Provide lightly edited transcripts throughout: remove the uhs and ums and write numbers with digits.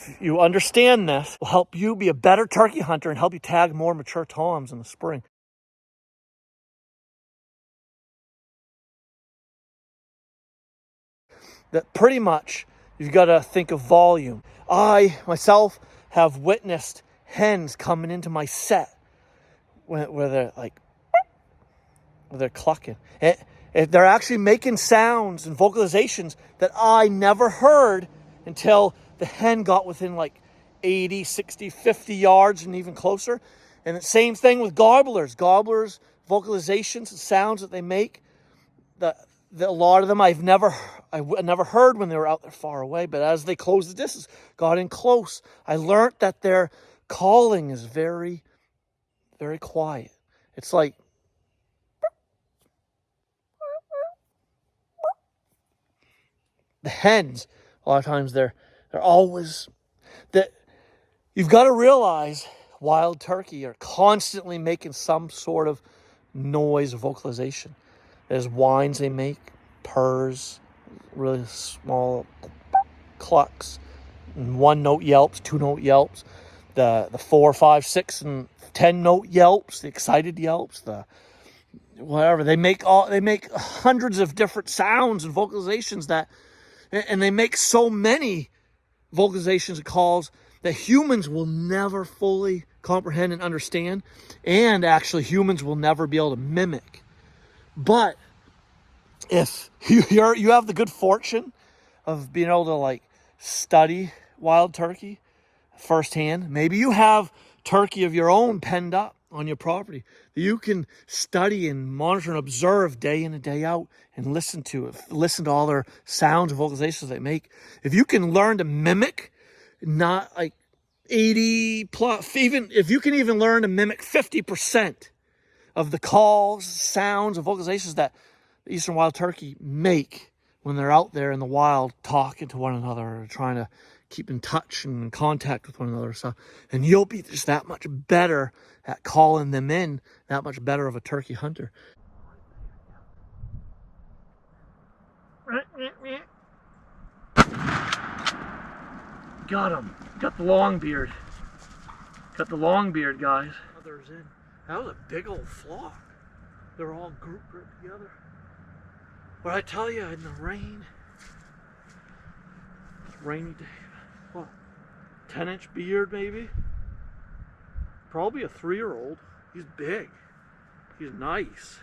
if you understand this, will help you be a better turkey hunter and help you tag more mature toms in the spring. That pretty much, you've got to think of volume. I, myself, have witnessed hens coming into my set where they're like, where they're clucking. They're actually making sounds and vocalizations that I never heard until the hen got within like 80, 60, 50 yards and even closer. And the same thing with gobblers. Gobblers, vocalizations and sounds that they make, a lot of them I never heard when they were out there far away, but as they closed the distance, got in close, I learned that their calling is very, very quiet. It's like the hens, a lot of times they're always that. You've got to realize wild turkey are constantly making some sort of noise or vocalization. There's whines they make, purrs, really small clucks, and 1-note yelps, 2-note yelps, the 4, 5, 6, and 10-note yelps, the excited yelps, the whatever. They make hundreds of different sounds and vocalizations and they make so many vocalizations and calls that humans will never fully comprehend and understand, and actually humans will never be able to mimic. But if you have the good fortune of being able to like study wild turkey firsthand, maybe you have turkey of your own penned up on your property that you can study and monitor and observe day in and day out and listen to all their sounds and vocalizations they make. If you can learn to mimic, not like 80 plus, even if you can even learn to mimic 50% of the calls, sounds, and vocalizations that the eastern wild turkey make when they're out there in the wild talking to one another or trying to keep in touch and in contact with one another. So, and you'll be just that much better at calling them in, that much better of a turkey hunter. Got him. Got the long beard. Got the long beard, guys. Others in. That was a big old flock. They're all grouped right together. What I tell you, in the rain, it's a rainy day. What? 10-inch beard, maybe? Probably a 3-year-old. He's big. He's nice.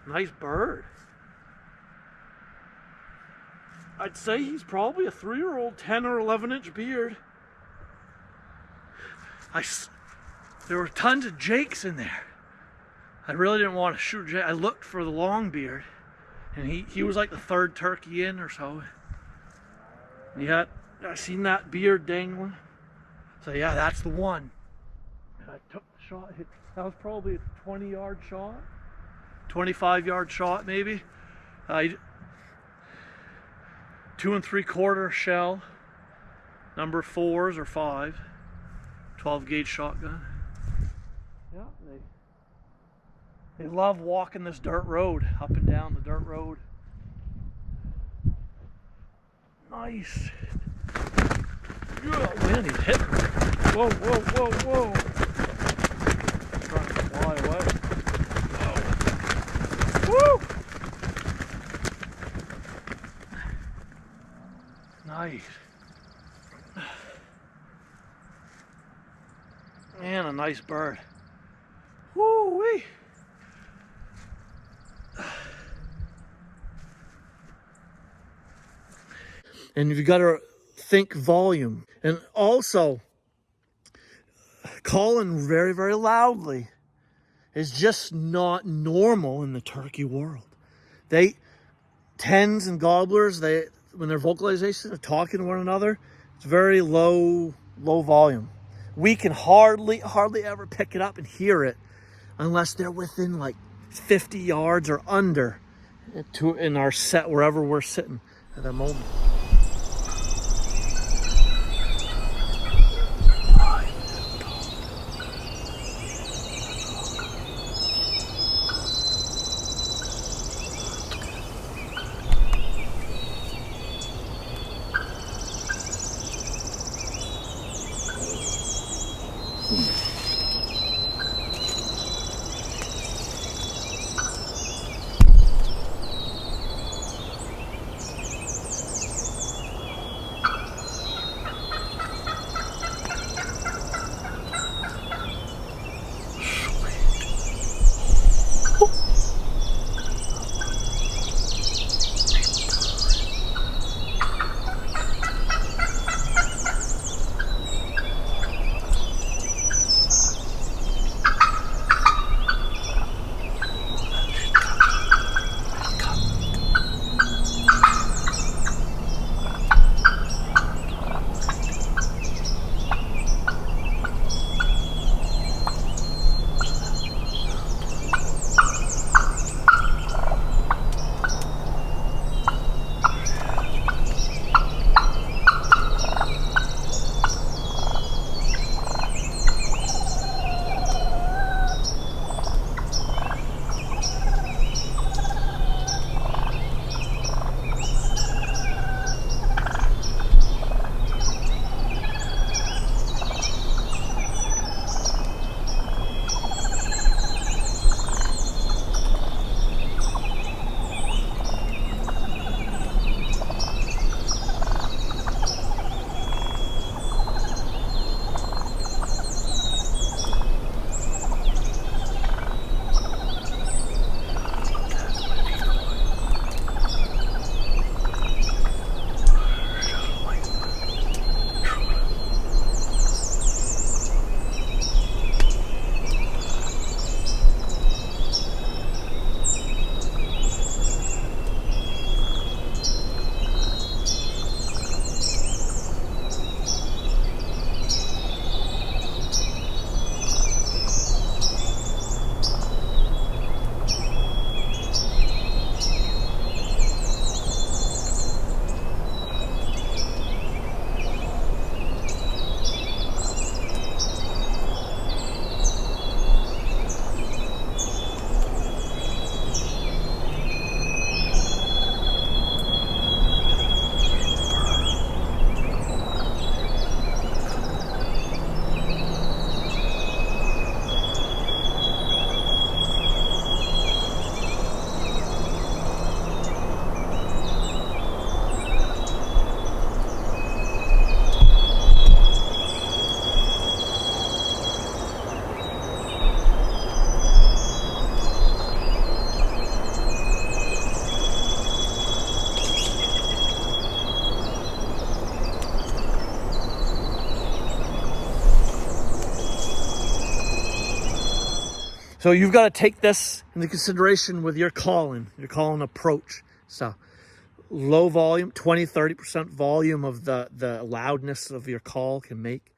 Nice bird. I'd say he's probably a 3-year-old, 10 or 11-inch beard. There were tons of jakes in there. I really didn't want to shoot a jake. I looked for the long beard, and he was like the 3rd turkey in or so. Yeah, I seen that beard dangling. So yeah, that's the one. And I took the shot. That was probably a 20-yard shot, 25-yard shot maybe. 2 3/4 shell, number 4s or 5, 12-gauge shotgun. Yeah, they love walking this dirt road, up and down the dirt road. Nice. Yeah, man, he's hitting. Whoa, whoa, whoa, whoa. Trying to fly away. Whoa. Woo! Nice. And a nice bird. Woo-wee. And you've got to think volume. And also, calling very, very loudly is just not normal in the turkey world. Tens and gobblers, when their vocalizations are talking to one another, it's very low volume. We can hardly ever pick it up and hear it unless they're within like 50 yards or under in our set, wherever we're sitting at that moment. So you've got to take this into consideration with your calling approach. So low volume, 20-30% volume of the loudness of your call can make.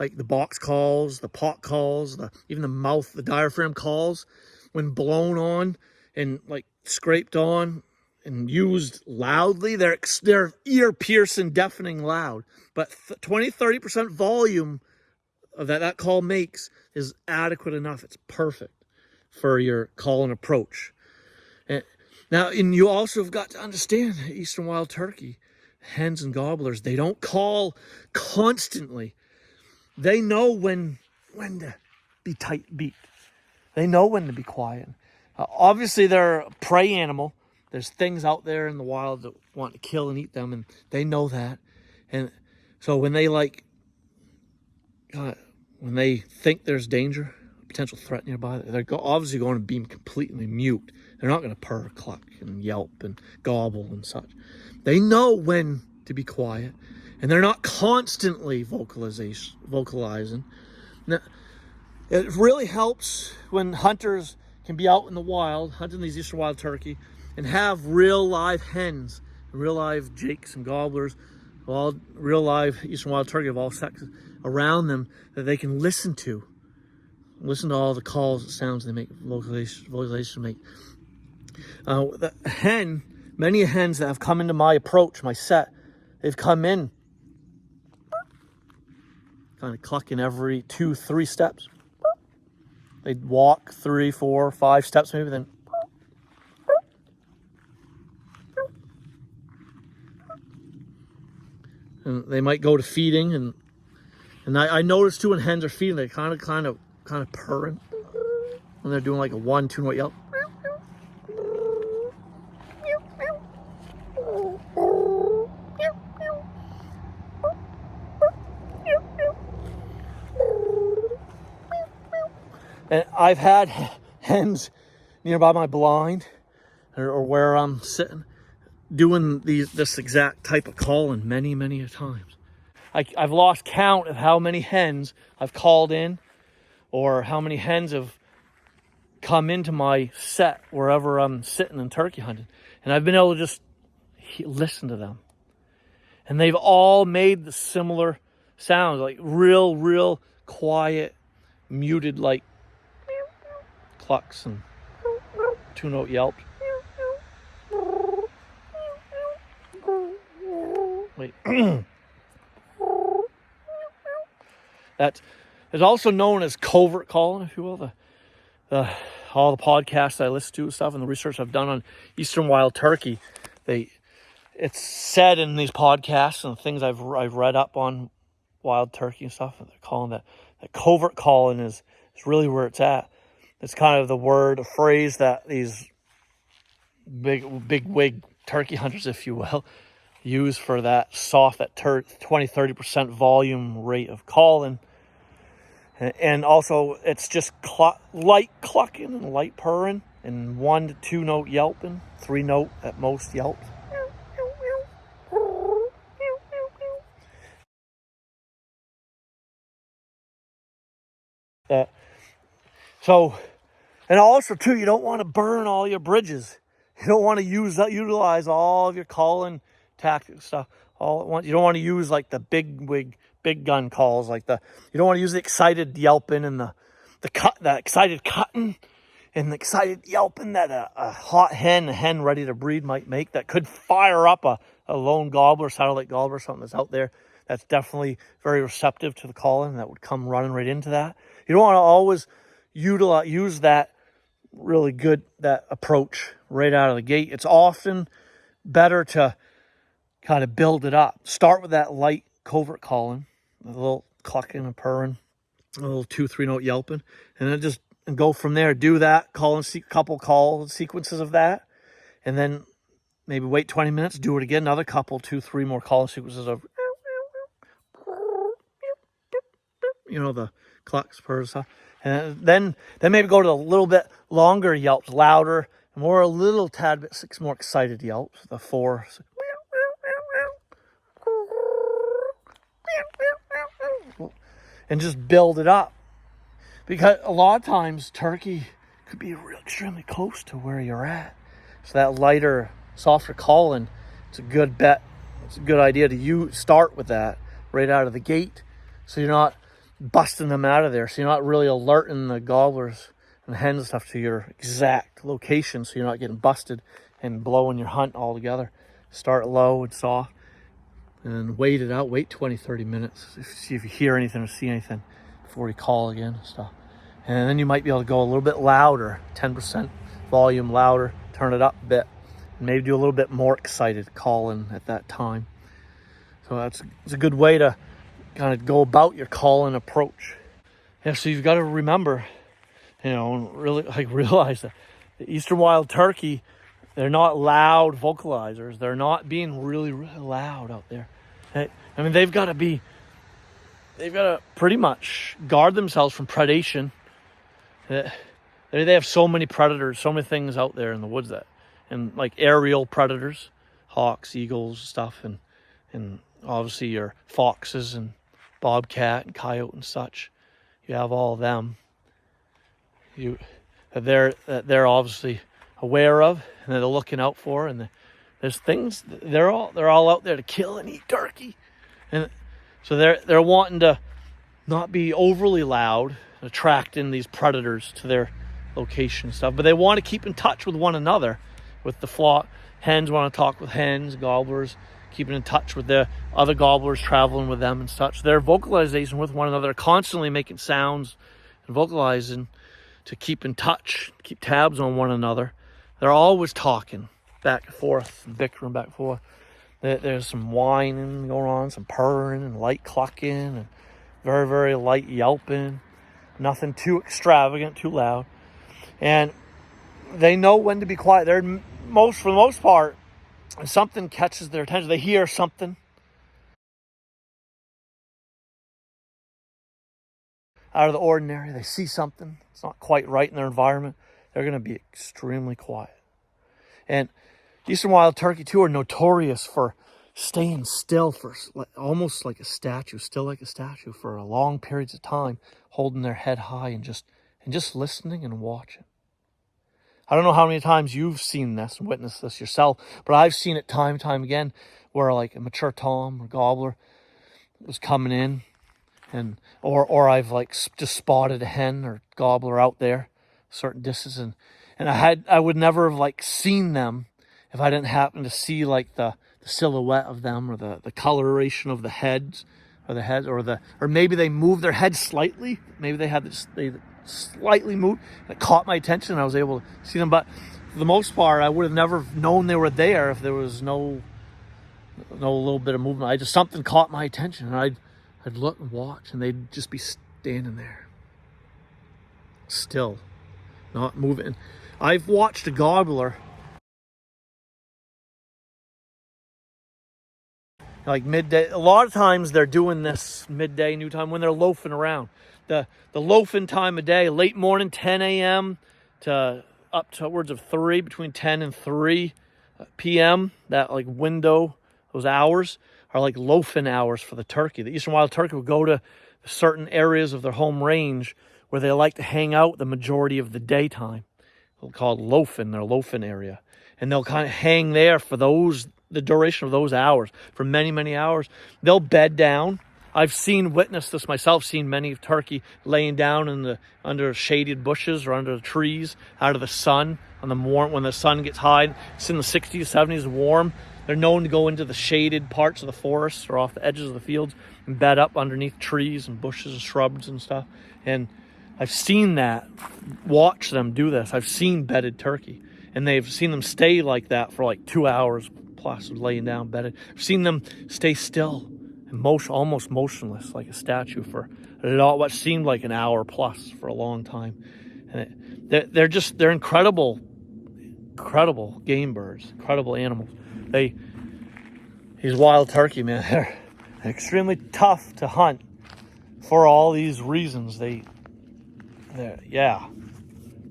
Like the box calls, the pot calls, even the mouth, the diaphragm calls, when blown on and like scraped on and used loudly, they're ear-piercing, deafening loud. But 20-30% volume of that call makes is adequate enough. It's perfect for your call and approach. And you also have got to understand Eastern wild turkey, hens and gobblers, they don't call constantly. They know when to be tight-beaked. They know when to be quiet. Obviously, they're a prey animal. There's things out there in the wild that want to kill and eat them, and they know that. And so when they when they think there's danger, a potential threat nearby, they're obviously going to be completely mute. They're not going to purr, cluck, and yelp, and gobble, and such. They know when to be quiet, and they're not constantly vocalizing. Now, it really helps when hunters can be out in the wild, hunting these Eastern wild turkey, and have real live hens, real live jakes and gobblers, real live Eastern wild turkey of all sexes around them that they can listen to. Listen to all the calls, the sounds they make, vocalization make. Many hens that have come into my approach, my set, they've come in kind of clucking every 2-3 steps. They'd walk 3, 4, 5 steps maybe, then and they might go to feeding, and I notice too when hens are feeding, they kind of purring when they're doing like a 1-2 note yelp. And I've had hens nearby my blind or where I'm sitting doing this exact type of calling many a times. I've lost count of how many hens I've called in or how many hens have come into my set wherever I'm sitting and turkey hunting. And I've been able to just listen to them. And they've all made the similar sounds, like real quiet, muted, like clucks and 2-note yelps. Wait. That is also known as covert calling, if you will. All the podcasts I listen to and stuff, and the research I've done on Eastern wild turkey, it's said in these podcasts and things I've read up on wild turkey and stuff, that they're calling that covert calling is really where it's at. It's kind of the word, a phrase that these big wig turkey hunters, if you will, use for that soft, that 20-30% volume rate of calling. And also, it's just light clucking and light purring and 1 to 2 note yelping, 3 note at most yelps. And also too, you don't want to burn all your bridges. You don't want to utilize all of your calling tactics stuff all at once. You don't want to use like the big gun calls, you don't want to use the excited yelping and the excited cutting and the excited yelping that a hen ready to breed might make, that could fire up a lone gobbler, satellite gobbler, something that's out there that's definitely very receptive to the calling, that would come running right into that. You don't want to always use that really good, that approach right out of the gate. It's often better to kind of build it up. Start with that light covert calling, a little clucking and purring, a little 2-3 note yelping, and then just go from there. Do that, couple call sequences of that, and then maybe wait 20 minutes, do it again, another couple, 2-3 more call sequences of, the clucks, purrs, stuff. And then maybe go to a little bit longer yelps, louder, a little tad bit, 6 more excited yelps, the 4. And just build it up. Because a lot of times turkey could be extremely close to where you're at. So that lighter, softer calling, it's a good bet. It's a good idea to start with that right out of the gate, so you're not busting them out of there. So you're not really alerting the gobblers and hens and stuff to your exact location, so you're not getting busted and blowing your hunt altogether. Start low and soft, and then wait it out. Wait 20-30 minutes. See if you hear anything or see anything before you call again and stuff. And then you might be able to go a little bit louder, 10% volume louder, turn it up a bit, and maybe do a little bit more excited calling at that time. So it's a good way to kind of go about your calling approach. Yeah, so you've got to remember, really realize that the eastern wild turkey, they're not loud vocalizers. They're not being really, really loud out there. I mean, they've got to pretty much guard themselves from predation. They have so many predators, so many things out there in the woods and like aerial predators, hawks, eagles, stuff, and obviously your foxes and bobcat and coyote and such. You have all of them. They're obviously aware of and they're looking out for, and there's things they're all out there to kill and eat turkey, and so they're wanting to not be overly loud, attracting these predators to their location and stuff, but they want to keep in touch with one another, with the flock. Hens want to talk with hens, gobblers keeping in touch with the other gobblers, traveling with them and such. Their vocalization with one another, constantly making sounds and vocalizing to keep in touch, keep tabs on one another. They're always talking back and forth, bickering back and forth. There's some whining going on, some purring and light clucking and very, very light yelping. Nothing too extravagant, too loud. And they know when to be quiet. For the most part, when something catches their attention, they hear something out of the ordinary, they see something, it's not quite right in their environment, they're going to be extremely quiet. And eastern wild turkey too are notorious for staying still for almost like a statue, still like a statue for a long periods of time, holding their head high and just listening and watching. I don't know how many times you've seen this and witnessed this yourself, but I've seen it time and time again where like a mature tom or gobbler was coming in, and or I've like just spotted a hen or gobbler out there certain distance, and I would never have like seen them if I didn't happen to see like the silhouette of them, or the coloration of the heads, or maybe they moved their head slightly. Maybe they slightly moved. It caught my attention and I was able to see them. But for the most part, I would have never known they were there if there was no little bit of movement. Something caught my attention, and I'd look and watch, and they'd just be standing there, still, not moving. I've watched a gobbler like midday. A lot of times they're doing this midday, new time, when they're loafing around. The loafing time of day, late morning, 10 a.m. to up to upwards of 3, between 10 and 3 p.m. That like window, those hours are like loafing hours for the turkey. The eastern wild turkey will go to certain areas of their home range where they like to hang out the majority of the daytime. They'll call it loafing, their loafing area. And they'll kind of hang there for the duration of those hours, for many, many hours. They'll bed down. I've witnessed this myself, seen many turkey laying down under shaded bushes or under the trees, out of the sun, when the sun gets high. It's in the 60s, 70s, warm. They're known to go into the shaded parts of the forest or off the edges of the fields and bed up underneath trees and bushes and shrubs and stuff. And I've seen that, watch them do this. I've seen bedded turkey, and they've seen them stay like that for like 2 hours plus, laying down bedded. I've seen them stay still and almost motionless like a statue for what seemed like an hour plus for a long time. And they're incredible game birds, incredible animals. These wild turkey, man, they're extremely tough to hunt for all these reasons. They're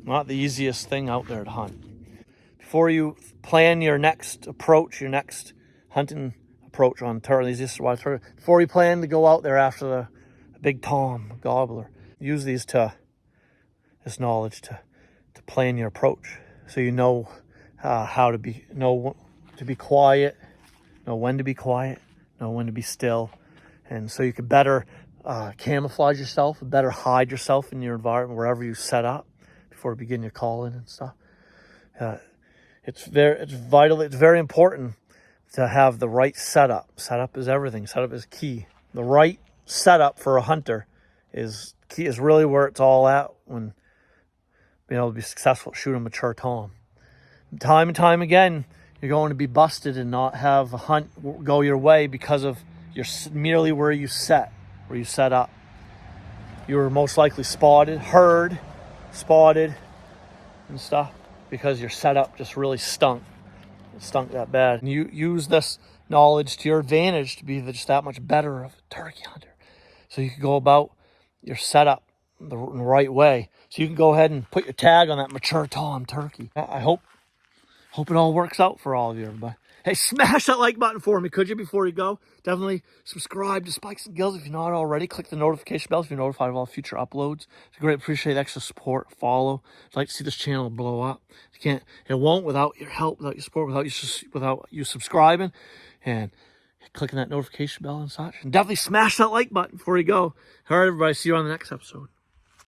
not the easiest thing out there to hunt. Before you plan your next hunting approach on these eastern wild turkey, before you plan to go out there after the big tom gobbler, use this knowledge to plan your approach, so you know how to be quiet, know when to be quiet, know when to be still, and so you can better camouflage yourself, better hide yourself in your environment wherever you set up before you begin your calling and stuff. It's vital. It's very important to have the right setup. Setup is everything. Setup is key. The right setup for a hunter is key. Is really where it's all at when being able to be successful at shooting a mature tom. Time and time again, you're going to be busted and not have a hunt go your way because of merely where you set up. You were most likely spotted, and stuff because your setup just really stunk. It stunk that bad. And you use this knowledge to your advantage to be just that much better of a turkey hunter. So you can go about your setup the right way. So you can go ahead and put your tag on that mature tom turkey. I hope it all works out for all of you, everybody. Hey, smash that like button for me, could you, before you go? Definitely subscribe to Spikes and Gills if you're not already. Click the notification bell if you're notified of all future uploads. I greatly appreciate extra support, follow. I'd like to see this channel blow up. It won't without your help, without your support, without you subscribing and clicking that notification bell and such. And definitely smash that like button before you go. All right, everybody, see you on the next episode.